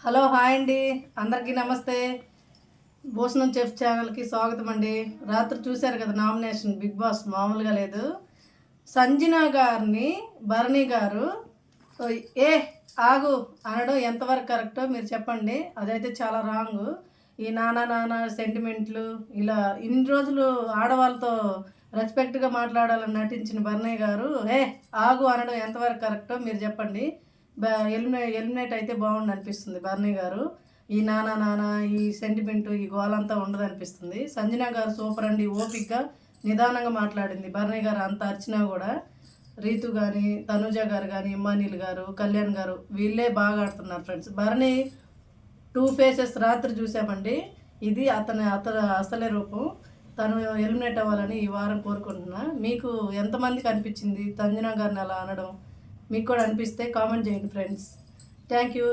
Hello hi అండి, అందరికీ నమస్తే. భూషణం చెఫ్ ఛానల్కి స్వాగతం అండి. రాత్రి చూశారు కదా నామినేషన్, బిగ్ బాస్ మామూలుగా లేదు. సంజన గారిని భరణి గారు ఏ ఆగు అనడం ఎంతవరకు కరెక్టో మీరు చెప్పండి. అదైతే చాలా రాంగు. ఈ నానా నానా సెంటిమెంట్లు ఇలా ఇన్ని రోజులు ఆడవాళ్ళతో రెస్పెక్ట్గా మాట్లాడాలని నటించిన భరణి గారు ఆగు అనడం ఎంతవరకు కరెక్టో మీరు చెప్పండి. ఎలిమినేట్ అయితే బాగుండు అనిపిస్తుంది భరణి గారు. ఈ నానా నానా ఈ సెంటిమెంటు ఈ గోలంతా ఉండదు అనిపిస్తుంది. సంజన గారు సూపర్ అండి, ఓపిక్గా నిదానంగా మాట్లాడింది. భరణి గారు అంత అర్చినా కూడా రీతు కానీ, తనుజ గారు కానీ, ఇమ్మానీల్ గారు, కళ్యాణ్ గారు వీళ్ళే బాగా ఆడుతున్నారు ఫ్రెండ్స్. భరణి 2 ఫేసెస్ రాత్రి చూసామండి. ఇది అతని అసలే రూపం. తను ఎలిమినేట్ అవ్వాలని ఈ వారం కోరుకుంటున్నా. మీకు ఎంతమందికి అనిపించింది సంజన గారిని అలా అనడం? మీకు కూడా అనిపిస్తే కామెంట్ చేయండి ఫ్రెండ్స్. Thank you.